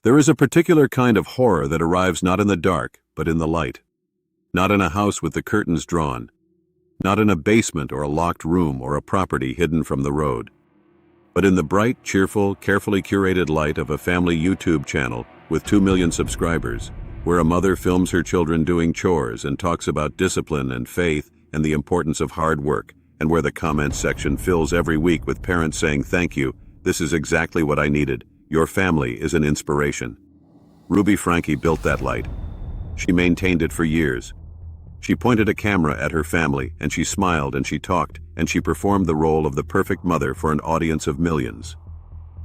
There is a particular kind of horror that arrives not in the dark, but in the light. Not in a house with the curtains drawn. Not in a basement or a locked room or a property hidden from the road. But in the bright, cheerful, carefully curated light of a family YouTube channel with 2 million subscribers, where a mother films her children doing chores and talks about discipline and faith and the importance of hard work, and where the comments section fills every week with parents saying, "Thank you, this is exactly what I needed. Your family is an inspiration." Ruby Franke built that light. She maintained it for years. She pointed a camera at her family, and she smiled and she talked, and she performed the role of the perfect mother for an audience of millions.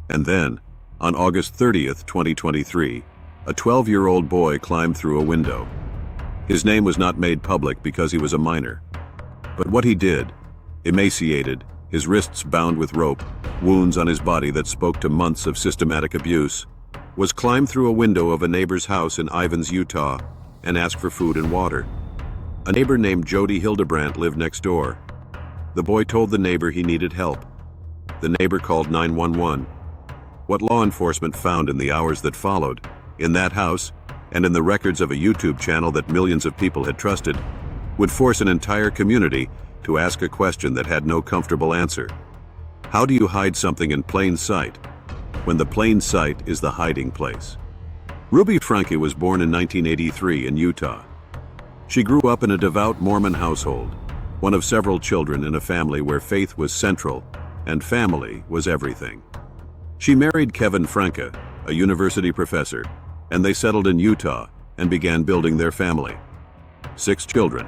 And then, on August 30th, 2023, a 12-year-old boy climbed through a window. His name was not made public because he was a minor. But what he did, emaciated, his wrists bound with rope, wounds on his body that spoke to months of systematic abuse, was climb through a window of a neighbor's house in Ivins, Utah, and ask for food and water. A neighbor named Jodi Hildebrandt lived next door. The boy told the neighbor he needed help. The neighbor called 911. What law enforcement found in the hours that followed, in that house, and in the records of a YouTube channel that millions of people had trusted, would force an entire community to ask a question that had no comfortable answer. How do you hide something in plain sight, when the plain sight is the hiding place? Ruby Franke was born in 1983 in Utah. She grew up in a devout Mormon household, one of several children in a family where faith was central and family was everything. She married Kevin Franke, a university professor, and they settled in Utah and began building their family. 6 children: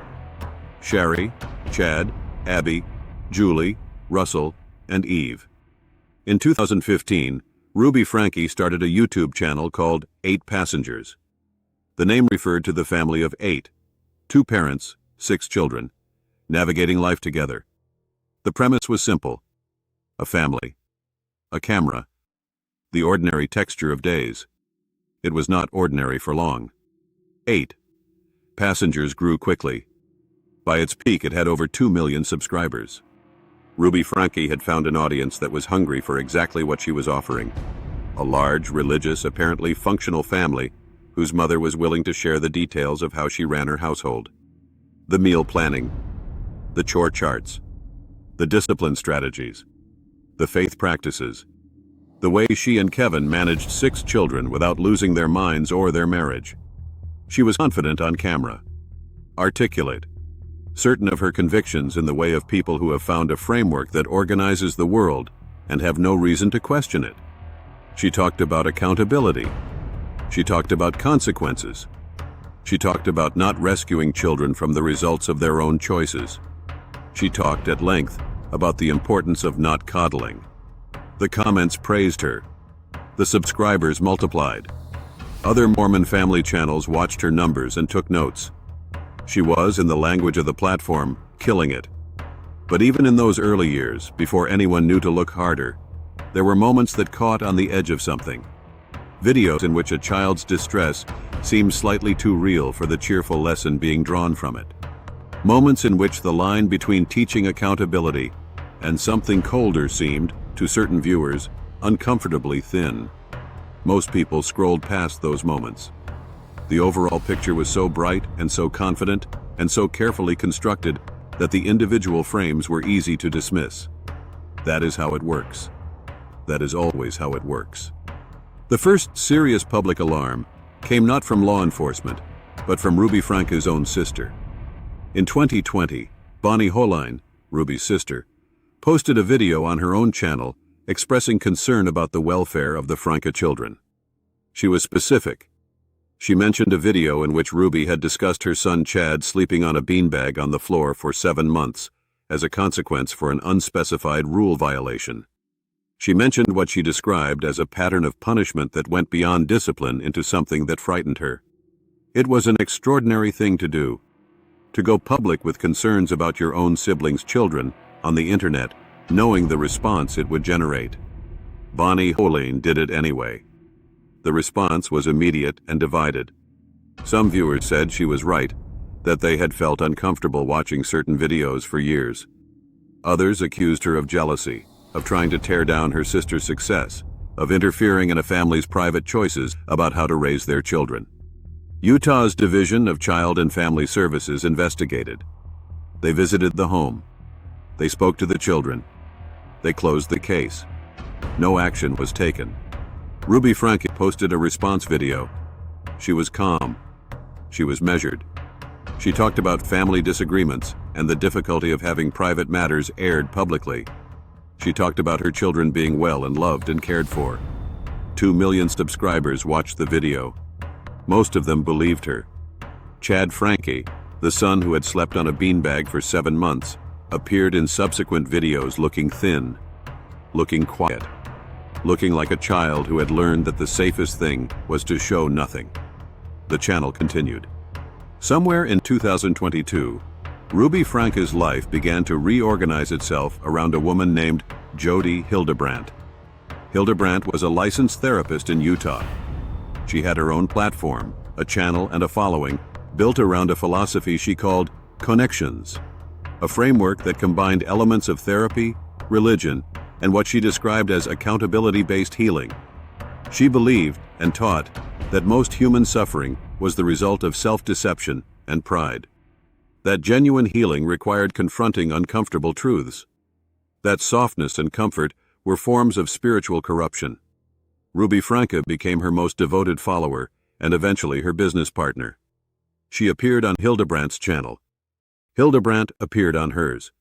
Sherry, Chad, Abby, Julie, Russell, and Eve. In 2015, Ruby Franke started a YouTube channel called 8 Passengers. The name referred to the family of 8, 2 parents, 6 children, navigating life together. The premise was simple: a family, a camera, the ordinary texture of days. It was not ordinary for long. 8 Passengers grew quickly. By its peak, it had over 2 million subscribers. Ruby Franke had found an audience that was hungry for exactly what she was offering: a large, religious, apparently functional family whose mother was willing to share the details of how she ran her household. The meal planning, the chore charts, the discipline strategies, the faith practices, the way she and Kevin managed 6 children without losing their minds or their marriage. She was confident on camera, articulate, certain of her convictions in the way of people who have found a framework that organizes the world and have no reason to question it. She talked about accountability. She talked about consequences. She talked about not rescuing children from the results of their own choices. She talked at length about the importance of not coddling. The comments praised her. The subscribers multiplied. Other Mormon family channels watched her numbers and took notes. She was, in the language of the platform, killing it. But even in those early years, before anyone knew to look harder, there were moments that caught on the edge of something. Videos in which a child's distress seemed slightly too real for the cheerful lesson being drawn from it. Moments in which the line between teaching accountability and something colder seemed, to certain viewers, uncomfortably thin. Most people scrolled past those moments. The overall picture was so bright and so confident and so carefully constructed that the individual frames were easy to dismiss. That is how it works. That is always how it works. The first serious public alarm came not from law enforcement, but from Ruby Franke's own sister. In 2020, Bonnie Holine, Ruby's sister, posted a video on her own channel expressing concern about the welfare of the Franke children. She was specific. She mentioned a video in which Ruby had discussed her son Chad sleeping on a beanbag on the floor for 7 months as a consequence for an unspecified rule violation. She mentioned what she described as a pattern of punishment that went beyond discipline into something that frightened her. It was an extraordinary thing to do, to go public with concerns about your own siblings' children on the internet, knowing the response it would generate. Bonnie Holine did it anyway. The response was immediate and divided. Some viewers said she was right, that they had felt uncomfortable watching certain videos for years. Others accused her of jealousy, of trying to tear down her sister's success, of interfering in a family's private choices about how to raise their children. Utah's Division of Child and Family Services investigated. They visited the home. They spoke to the children. They closed the case. No action was taken. Ruby Franke posted a response video. She was calm. She was measured. She talked about family disagreements and the difficulty of having private matters aired publicly. She talked about her children being well and loved and cared for. 2 million subscribers watched the video. Most of them believed her. Chad Franke, the son who had slept on a beanbag for 7 months, appeared in subsequent videos looking thin, looking quiet, looking like a child who had learned that the safest thing was to show nothing. The channel continued. Somewhere in 2022, Ruby Franke's life began to reorganize itself around a woman named Jodi Hildebrandt. Hildebrandt was a licensed therapist in Utah. She had her own platform, a channel and a following, built around a philosophy she called connections, a framework that combined elements of therapy, religion, and what she described as accountability-based healing. She believed and taught that most human suffering was the result of self-deception and pride. That genuine healing required confronting uncomfortable truths. That softness and comfort were forms of spiritual corruption. Ruby Franke became her most devoted follower and eventually her business partner. She appeared on Hildebrandt's channel. Hildebrandt appeared on hers.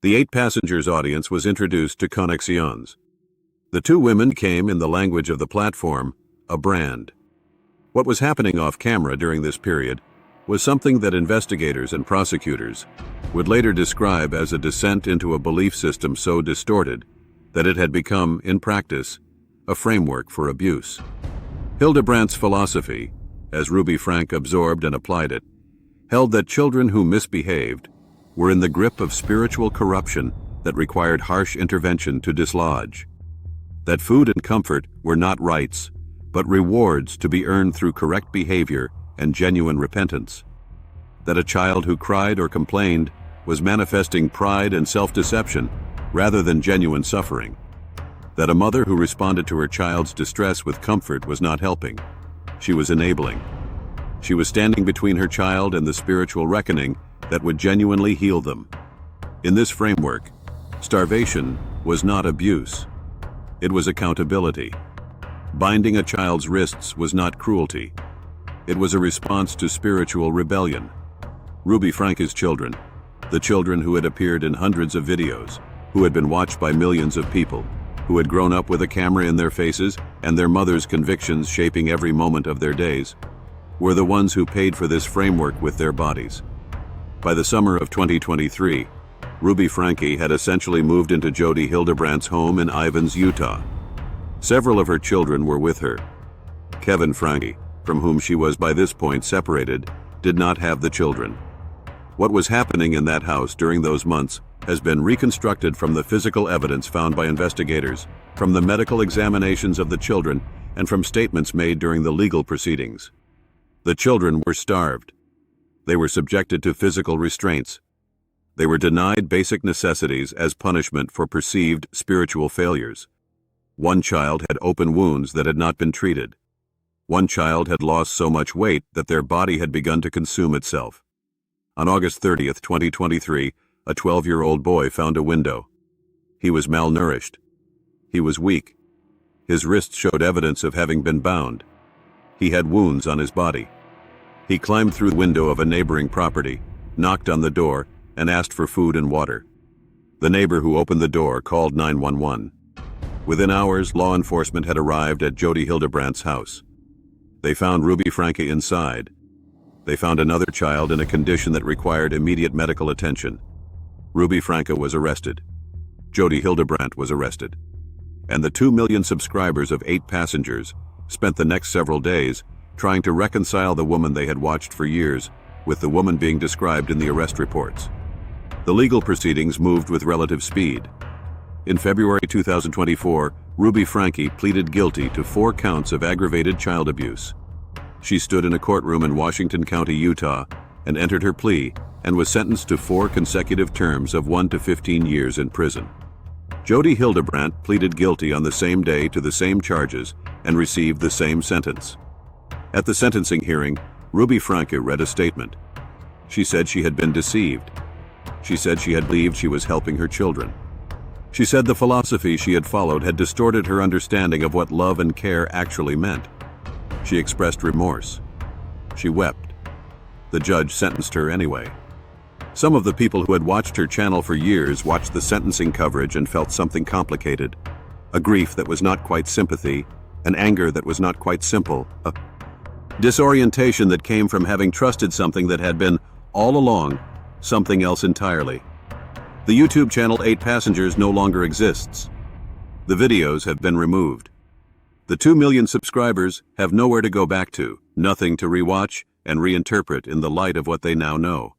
The 8 Passengers audience was introduced to Connexions. The 2 women came, in the language of the platform, a brand. What was happening off camera during this period was something that investigators and prosecutors would later describe as a descent into a belief system so distorted that it had become, in practice, a framework for abuse. Hildebrandt's philosophy, as Ruby Franke absorbed and applied it, held that children who misbehaved were in the grip of spiritual corruption that required harsh intervention to dislodge. That food and comfort were not rights, but rewards to be earned through correct behavior and genuine repentance. That a child who cried or complained was manifesting pride and self-deception rather than genuine suffering. That a mother who responded to her child's distress with comfort was not helping. She was enabling. She was standing between her child and the spiritual reckoning that would genuinely heal them. In this framework, starvation was not abuse. It was accountability. Binding a child's wrists was not cruelty. It was a response to spiritual rebellion. Ruby Franke's children, the children who had appeared in hundreds of videos, who had been watched by millions of people, who had grown up with a camera in their faces and their mother's convictions shaping every moment of their days, were the ones who paid for this framework with their bodies. By the summer of 2023, Ruby Franke had essentially moved into Jodi Hildebrandt's home in Ivins, Utah. Several of her children were with her. Kevin Franke, from whom she was by this point separated, did not have the children. What was happening in that house during those months has been reconstructed from the physical evidence found by investigators, from the medical examinations of the children, and from statements made during the legal proceedings. The children were starved. They were subjected to physical restraints. They were denied basic necessities as punishment for perceived spiritual failures. One child had open wounds that had not been treated. One child had lost so much weight that their body had begun to consume itself. On August 30th, 2023, a 12-year-old boy found a window. He was malnourished. He was weak. His wrists showed evidence of having been bound. He had wounds on his body. He climbed through the window of a neighboring property, knocked on the door, and asked for food and water. The neighbor who opened the door called 911. Within hours, law enforcement had arrived at Jodi Hildebrandt's house. They found Ruby Franke inside. They found another child in a condition that required immediate medical attention. Ruby Franke was arrested. Jodi Hildebrandt was arrested. And the 2 million subscribers of 8 Passengers spent the next several days trying to reconcile the woman they had watched for years with the woman being described in the arrest reports. The legal proceedings moved with relative speed. In February 2024, Ruby Franke pleaded guilty to 4 counts of aggravated child abuse. She stood in a courtroom in Washington County, Utah, and entered her plea and was sentenced to 4 consecutive terms of 1 to 15 years in prison. Jodi Hildebrandt pleaded guilty on the same day to the same charges and received the same sentence. At the sentencing hearing, Ruby Franke read a statement. She said she had been deceived. She said she had believed she was helping her children. She said the philosophy she had followed had distorted her understanding of what love and care actually meant. She expressed remorse. She wept. The judge sentenced her anyway. Some of the people who had watched her channel for years watched the sentencing coverage and felt something complicated. A grief that was not quite sympathy, an anger that was not quite simple, a disorientation that came from having trusted something that had been, all along, something else entirely. The YouTube channel 8 Passengers no longer exists. The videos have been removed. The 2 million subscribers have nowhere to go back to, nothing to rewatch and reinterpret in the light of what they now know.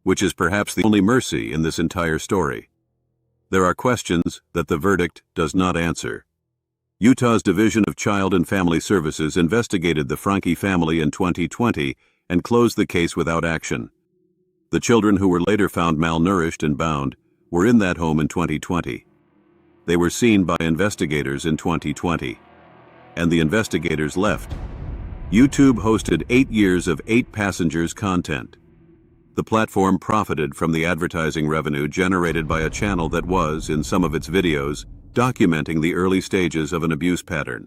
Which is perhaps the only mercy in this entire story. There are questions that the verdict does not answer. Utah's Division of Child and Family Services investigated the Franke family in 2020 and closed the case without action. The children, who were later found malnourished and bound, were in that home in 2020. They were seen by investigators in 2020. And the investigators left. YouTube hosted 8 years of 8 Passengers content. The platform profited from the advertising revenue generated by a channel that was, in some of its videos, documenting the early stages of an abuse pattern.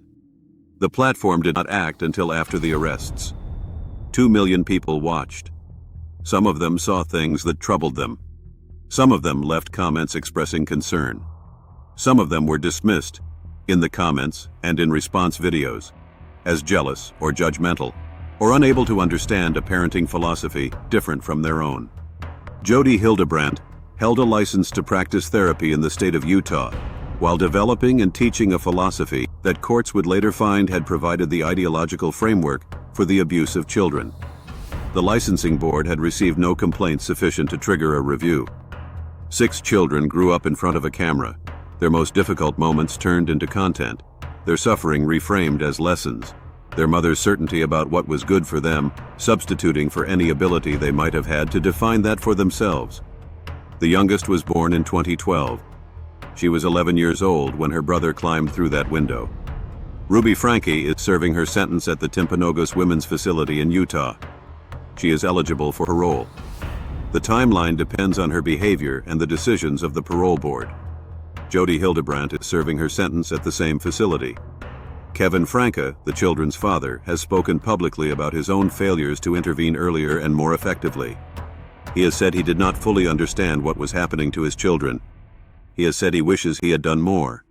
The platform did not act until after the arrests. 2 million people watched. Some of them saw things that troubled them. Some of them left comments expressing concern. Some of them were dismissed, in the comments and in response videos, as jealous or judgmental, or unable to understand a parenting philosophy different from their own. Jodi Hildebrandt held a license to practice therapy in the state of Utah, while developing and teaching a philosophy that courts would later find had provided the ideological framework for the abuse of children. The licensing board had received no complaints sufficient to trigger a review. 6 children grew up in front of a camera, their most difficult moments turned into content, their suffering reframed as lessons, their mother's certainty about what was good for them, substituting for any ability they might have had to define that for themselves. The youngest was born in 2012. She was 11 years old when her brother climbed through that window. Ruby Franke is serving her sentence at the Timpanogos Women's Facility in Utah. She is eligible for parole. The timeline depends on her behavior and the decisions of the parole board. Jodi Hildebrandt is serving her sentence at the same facility. Kevin Franke, the children's father, has spoken publicly about his own failures to intervene earlier and more effectively. He has said he did not fully understand what was happening to his children. He has said he wishes he had done more.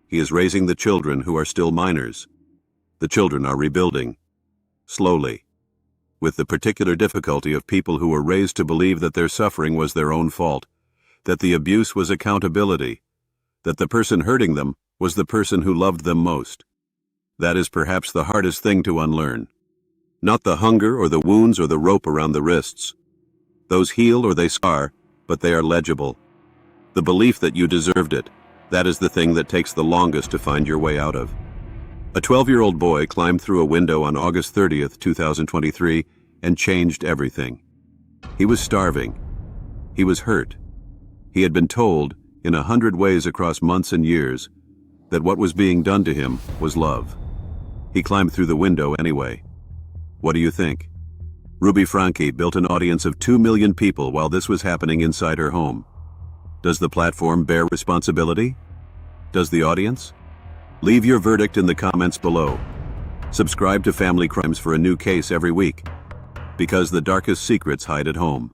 He is raising the children who are still minors. The children are rebuilding. Slowly. With the particular difficulty of people who were raised to believe that their suffering was their own fault, that the abuse was accountability, that the person hurting them was the person who loved them most. That is perhaps the hardest thing to unlearn. Not the hunger or the wounds or the rope around the wrists. Those heal or they scar, but they are legible. The belief that you deserved it, that is the thing that takes the longest to find your way out of. A 12-year-old boy climbed through a window on August 30th, 2023, and changed everything. He was starving. He was hurt. He had been told, in 100 ways across months and years, that what was being done to him was love. He climbed through the window anyway. What do you think? Ruby Franke built an audience of 2 million people while this was happening inside her home. Does the platform bear responsibility? Does the audience? Leave your verdict in the comments below. Subscribe to Family Crimes for a new case every week, because the darkest secrets hide at home.